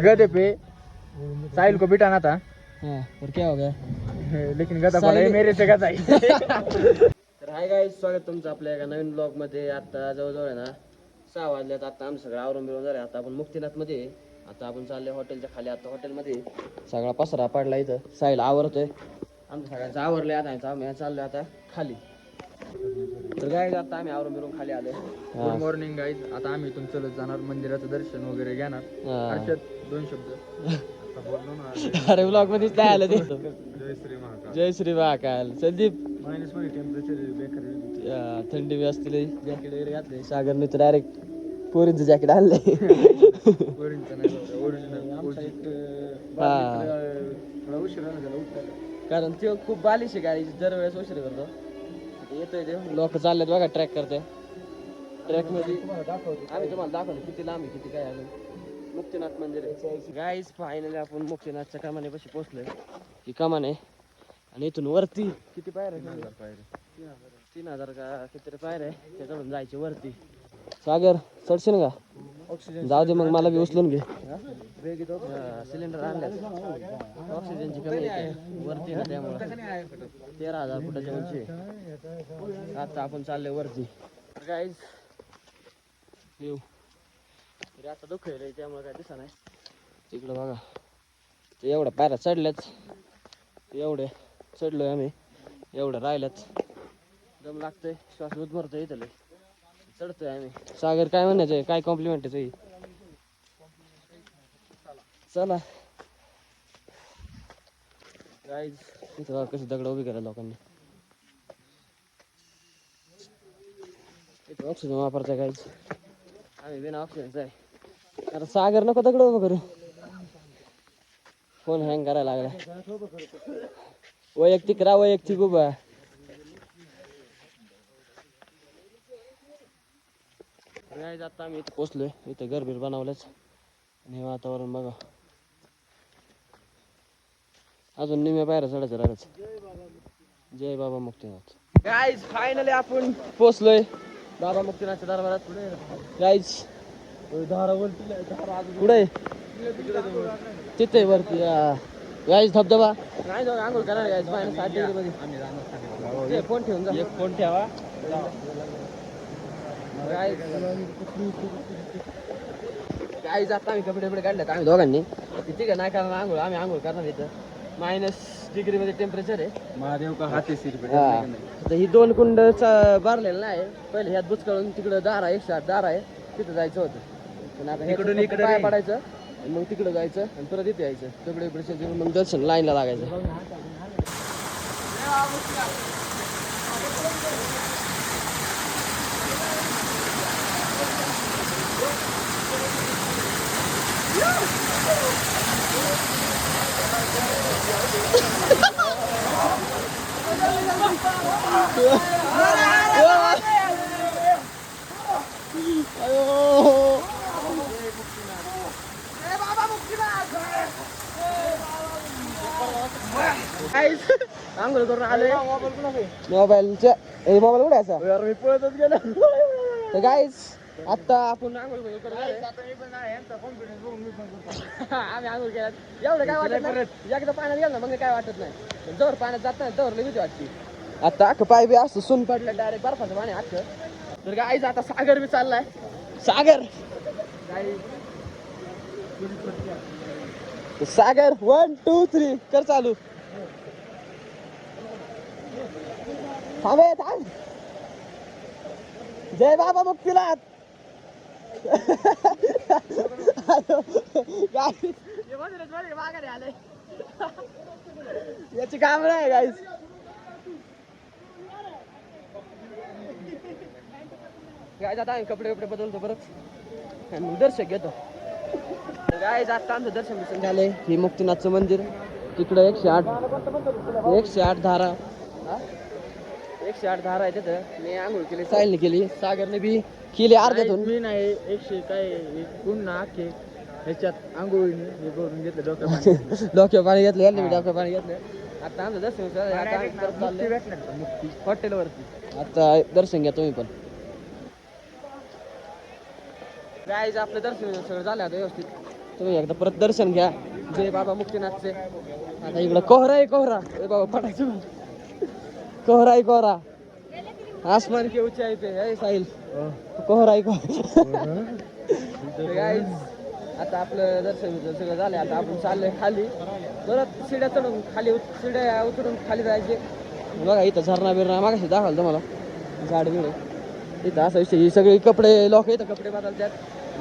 गधे पे साहिल को बिठाना था हाँ और क्या हो गया लेकिन गधा बोला "ये मेरे से गधा आहे." तर हाय गाईज स्वागत तुमचं आपल्या एका नवीन ब्लॉग मध्ये. आता जवळजवळ आहे ना 6 वाजल्यात. आता आम्ही सगळं आवरून बिरून झालं. आता आपण मुक्तीनाथ मध्ये आहे. आता आपण चाललोय हॉटेलच्या खाली. आता हॉटेलमध्ये सगळा पसरा पडला इथं. साहिल आवरतोय. आमचं सगळ्यांचं आवरलंय. आता आम्ही चाललोय आता खाली. तर गाईज आता आम्ही आवरून बिरून खाली आलोय. Good morning guys. आता आम्ही इथून चलत जाणार मंदिराचं दर्शन वगैरे घेणार. हर्षद 2 शब्द आता बोललो ना. अरे ब्लॉग मध्येच नाही आलं ते. जय श्री महाकाल. जय श्री महाकाल. संदीप मायनस मध्ये टेम्परेचर बेकार. थंडी बी असते. जॅकेट वगैरे घातले. सागरने तर डायरेक्ट पोरींचं जॅकेट आणलंय. पोरींचं नाही ओरिजिनल. थोडा उशीर झाला त्याला उठायला. कारण तो खूप बालिश आहे गाडी. दरवेळेस उशीर करतो. येतोय ते लोक चाललेत बघा ट्रॅक करते. ट्रॅक मध्ये आम्ही तुम्हाला दाखवलं किती लांब आहे किती काय अजून. मुक्तीनाथ मंदिर आहे गाईज. फायनली आपण मुक्तीनाथच्या कमानीपाशी पोहोचलोय. ही कमान आहे आणि इथून वरती किती पायऱ्या 3000 का किती पायऱ्या आहे. त्याच्याकडून जायचे वरती. सागर चढशील का? ऑक्सिजन जाऊ दे मग मला बी उचलून घे. सिलेंडर आणले. ऑक्सिजनची कमी आहे वरती ना त्यामुळे 13000 फुटाच्या उंची आहे. आता आपण चाललोय वरती गाईज. येऊ आता दुःख आहे त्यामुळे काय दिसा नाही. तिकडं बघा ते एवढ्या पायऱ्या चढल्याच. एवढे चढलोय आम्ही. एवढं राहिल्याच. दम लागतोय. श्वास उद्भरतोय इथं लय. चढतोय आम्ही. सागर काय म्हणायचंय? काय कॉम्प्लिमेंट आहे? चला गाईज. इथं बघा कसं दगड उभी करा लोकांनी. इथं ऑक्सिजन वापरताय गाईज. आम्ही बिना ऑक्सिजनच आहे. अरे सागर नको दगड उभं करू. फोन हँग करायला लागला. वैयक्तिक राहा. वैयक्तिक उभा. गाईज आता आम्ही इथं पोचलोय. इथं घरबीर बनवलंच आणि हे वातावरण बघा. अजून निम्या पायऱ्या चढायचं राहिलंच. जय बाबा मुक्तीनाथ. गाईज फायनली आपण पोचलोय बाबा मुक्तीनाथच्या दरबारात. गाईज कुठे तिथे वरती गाईज धबधबा. नाही जाऊ आंघोळ करणार गाईज. -60 डिग्री मध्ये फोन ठेवून जा. एक फोन ठेवा. गाईज आता आम्ही कपडे बिपडे काढलेत आम्ही दोघांनी. तिथे का नाही करणार आंघोळ. आम्ही आंघोळ करणार इथं. -, डिग्री मध्ये टेम्परेचर आहे. महादेव का हाती सिर पे. आता ही 2 कुंड बारलेलं नाही. पहिले ह्यात बुचकळून तिकडं दारा 108 दारा आहे. तिथं जायचं होतं. पण आता इकडून इकडे पाय पडायचं मग तिकडं जायचं आणि परत इथे यायचं. कपडे बिपडे मग दर्शन लाईनला लागायचं. आंघोळ करून आले. मोबाईलच्या मोबाईल उडायचा. मी पळतच गेलो. तर गाईज आता आपण आंघोळ करून आम्ही आंघोळ केला. एवढं काय वाटत नाही. एकदा पाण्यात गेलं ना मग काय वाटत नाही. जवळ पाण्यात जात नाही जवळ भीती वाटते. आता अख्खं पाय बी असं सून पडलं डायरेक्ट बर्फाचं पाणी अख्खं. तर गाईज आता सागर बी चाललाय. सागर सागर 1 2 3 कर चालू. थांबे थांब. जय बाबा मुक्तीनाथ. माघारी आले. याची काम नाही गाईज. गाईज आता आम्ही कपडे कपडे बदलतो परत आणि मग दर्शन घेतो. गाईज आता आमचं दर्शन झालंय. हे मुक्तीनाथचं मंदिर. तिकडं 108 धारा 108 धारा आहे तिथं. मी आंघोळ केली. साहिलने केली. सागरने बी केली अर्ध्यातून. मी नाही 100 काय पुन्हा अख्खे ह्याच्यात आंघोळीने हे करून घेतलं. डोक्यावर पाणी घेतलं. यांनी डोक्यावर पाणी घेतलं. आता आमचं दर्शन हॉटेलवरती. आता दर्शन घ्या तुम्ही पण. गाईज आपलं दर्शन सगळं झालं आता व्यवस्थित. तुम्ही एकदा परत दर्शन घ्या जय बाबा मुक्तीनाथचे. आता इकडं कोहरा आहे कोहरा. ए बाबा फटायचं कोहरा आहे कोहरा. आसमान के ऊंचाई पे है साहिल कोहरा आहे कोहरा. गाईज आता आपलं दर्शन सगळं झालं. आता आपण चाललोय खाली परत शिड्या चढून खाली शिड्या उतरून खाली जायचे. बघा इथं झरणा बिरणा मागाशी दाखवलं तुम्हाला झाड बिड इथं असा विषय. ही सगळी कपडे लोक इथं कपडे बदलतात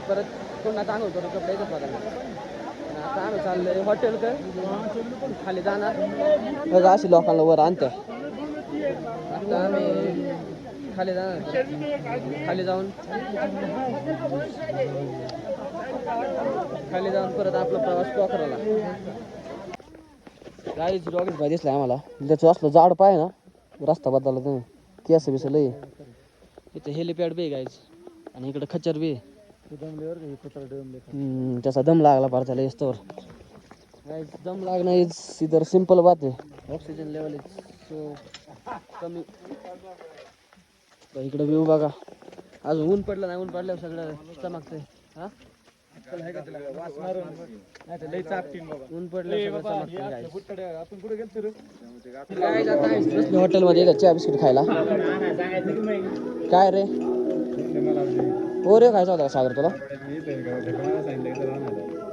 परत पुन्हा चांगलं करून कपडे इथं बदलतात. आता आम्ही चाललोय हॉटेल कर खाली जाणार. बघा अशी लोकांना वर आणते. आता आम्ही खाली जाणार. खाली जाऊन परत आपला प्रवास पोखराला. गाडीची रॉकेट पाय दिसलाय आम्हाला. त्याचं असलं जाड पाय ना रस्ता बदलला तुम्ही केस बिस लई. इथे हेलिपॅड बी गाईज आणि इकडे खच्चर बी. त्याचा दम लागला पार त्याला येस्तवर. दम लागणं इज इधर सिंपल बात आहे. ऑक्सिजन लेवल इज सो कमी. इकडे व्ह्यू बघा. अजून ऊन पडलं नाही. ऊन पडल्यावर सगळं चमकतंय. हा ऊन पडलं हॉटेलमध्ये चहा बिस्किट खायला. काय रे ओरिओ खायचा होता सागर तुला.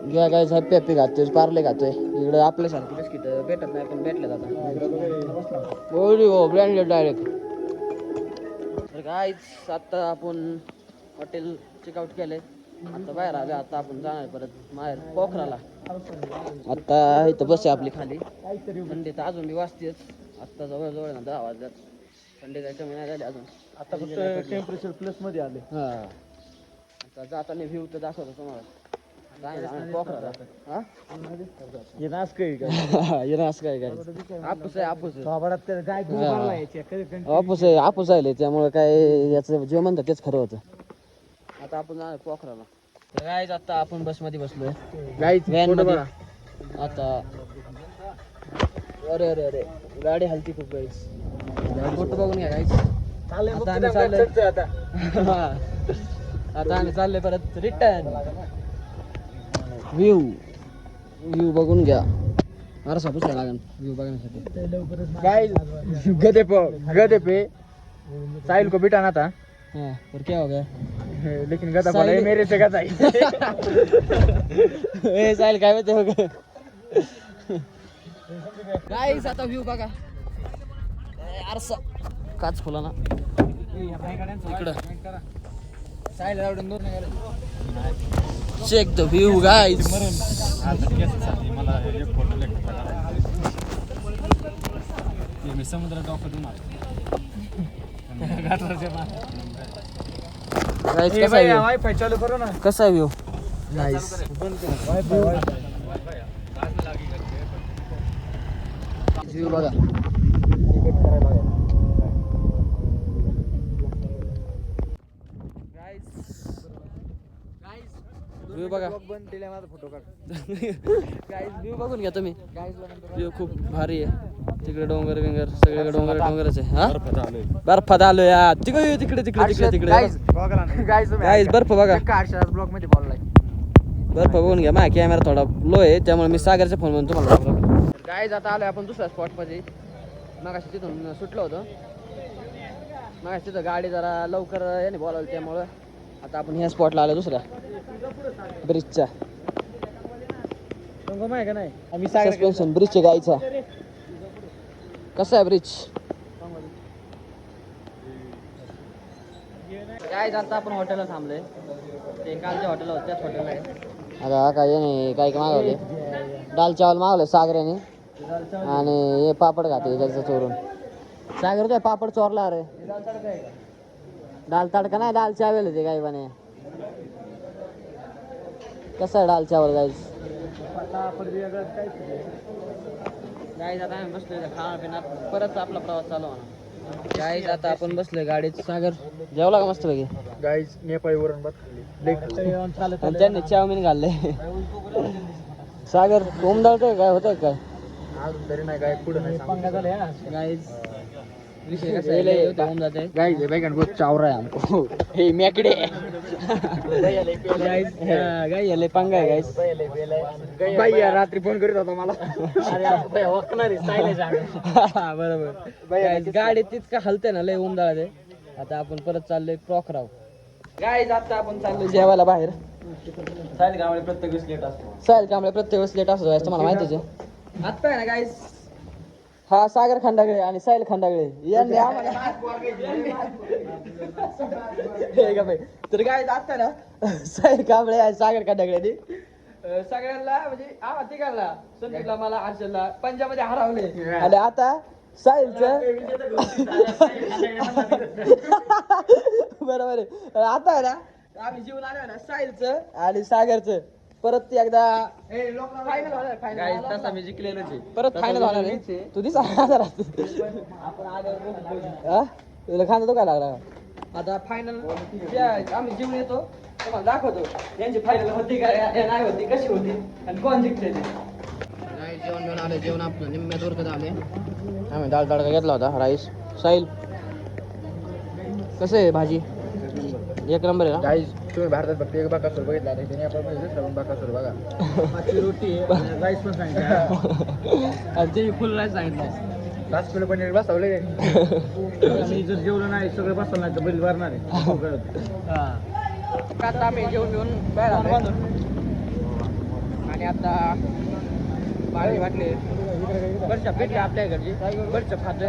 घ्या काय हॅपी हॅपी खातोय पार्ले खातोय. इकडे आपल्यासारखी बिस्किट भेटत नाही पण भेटले जातात. Oreo branded direct. तर काहीच आता आपण हॉटेल चेकआउट केलंय. आता बाहेर आले. आता आपण जाणार परत बाहेर पोखराला. आता इथं बस आहे आपली खाली. थंडी तर अजून बी वाजतेच. आत्ता जवळजवळ ना 10 वाजल्यात. थंडी काय कमी नाही झाली अजून. आता फक्त टेम्परेचर प्लस मध्ये आले. हा आता जाताना व्ह्यू तर दाखवतो तुम्हाला. पोखराला हा हे नाच काही येणार काय काय आपूस आहे आपूस काय आपूस आहे आपूस आहे. त्यामुळे काय याचं जे म्हणतात तेच खरं होतं. आता आपण जाणार पोखराला. गाईज आता आपण बसमध्ये बसलोय. गाईच व्हॅन मध्ये. आता अरे अरे अरे गाडी हलती खूप गाईज. फोटो बघून घ्या गाईज. आता आम्ही चाललोय आता आम्ही चाललोय परत रिटर्न. व्ह्यू बघून घ्या. अरे पुसायला लागेल व्ह्यू बघण्यासाठी. गाइस गधे पे साहिल को बिठाना था. हाँ पर क्या हो गया. लेकिन गधा बोला ये मेरे से गधा है. ए साहिल काय माहिती हो गया. गाईस आता व्ह्यू बघा. आरसा काच खोला ना इकडं. साहिल एवढं दूर नाही गेलं. चेक द व्ह्यू गाईस. मला एक फोटो मी समुद्रात डॉक्टर वायफाय चालू करू ना. कसा व्ह्यू नाईस. व्ह्यू बघा. व्ह्यू बघा. फोटो काढ. गाईस व्ह्यू बघून घ्या तुम्ही. व्ह्यू खूप भारी आहे. तिकडे डोंगर बिंगर सगळीकडे डोंगरच आहे. हा बर्फात आलो या. तिकडे तिकडे तिकडे तिकडे तिकडे गाईस बर्फ बघा. ब्लॉग मध्ये बोललाय. बर्फ बघून घ्या. माझा कॅमेरा थोडा लो आहे त्यामुळे मी सागरच्या फोन म्हणून तुम्हाला. गाईस आता आलोय आपण दुसऱ्या स्पॉट मध्ये. मगाशी तिथून सुटलो होतो. मगाशी तिथं गाडी जरा लवकर याने बोलावलं त्यामुळं आता आपण ह्या स्पॉटला आलो दुसऱ्या ब्रिजच्या. का नाही आम्ही सस्पेन्शन ब्रिजच्या गाईचा. कसा आहे ब्रिज. काय आता आपण हॉटेलला थांबलोय. ते कालच्या हॉटेलला होतं त्याच हॉटेलला आहे. आता काय याने काय मागवले. दाल चावल मागवले सागऱ्याने आणि हे पापड खाते त्याचं चोरून. सागर काय पापड चोरला अरे. दाल तडका नाही दाल चावल होते काय बने. कसं आहे दाल चावल गाईज. गाईज आता आम्ही बसलोय खाणं पिणं परत आपला प्रवास चालू होणार. गाईज आता आपण बसलोय गाडीत. सागर जेवला का मस्त पैकी. गाईस नेपाळी वरण भात खाल्ली. आणि त्यांनी चाऊमिन घालले. सागर कोंबदाळतोय काय होतंय काय अजून तरी नाही काय पुढे नाही. गाईज विषय कसा आहे गाइस ये बैगन बहुत चाव रहा है हमको. हे मेकड़े गाई लय पंगा आहे गाईस. भैया रात्री फोन करीत होता मला. बरोबर. Guys, गाडी तितका हलते ना लय उमदाळा ते. आता आपण परत चाललोय प्रॉखराव. गाईज आता आपण चाललोय जेवायला बाहेर. साहिल कांबळे प्रत्येक वेळेस लेट असतो. साहिल कांबळे प्रत्येक वेळेस लेट असतो guys, तुम्हाला माहितीच आहे. आता आहे ना गाईज, हा सागर खंडागळे आणि साहिल खंडागळे यांनी आम्हाला हे का बाई. तर गाईज आता ना साहिल कांबळे आणि सागर खंडागळे सगळ्यांना म्हणजे आम्हाला तिघांना, संदीपला, मला, हर्षलला पंजाबमध्ये हरवले. आणि आता साहिलचं बरोबर आहे. आता आहे ना आम्ही जीवन आलो ना साहिलचं आणि सागरचं परत ते एकदा फायनल होणार. Guys, तसा मी जिंकलेलोच आहे. परत फायनल होणार आहे. तू दिसा तुला खांदा तो काय लागला. आता फायनल आम्ही जीवन येतो तुम्हाला दाखवतो यांची फायनल होती का नाही होती, कशी होती आणि कोण जिंकले ते. जेवण घेऊन आले. जेवण आपलं निम्म्यात उरकत आले. आम्ही डाळ तडका घेतला होता राईस. साहिल कसं आहे भाजी? एक नंबर आहे ना. Guys, तुम्ही भारतात फक्त एक बाकासूर बघितला नाही, त्याने आपण दुसरा पण बाकासूर बघा. पाचवी रोटी आहे, राईस पण सांगितलं आणि ते फुल राईस सांगितलं. 5 किलो पनीर बसवले. मी जर जेवलं नाही सगळं बसलं नाही तर बैल भरणार आहे. आता आम्ही जेवण घेऊन बाहेर आलो आणि आता पाणी वाटले बरच्या भेटले आपल्या घरची बरच्या खातोय.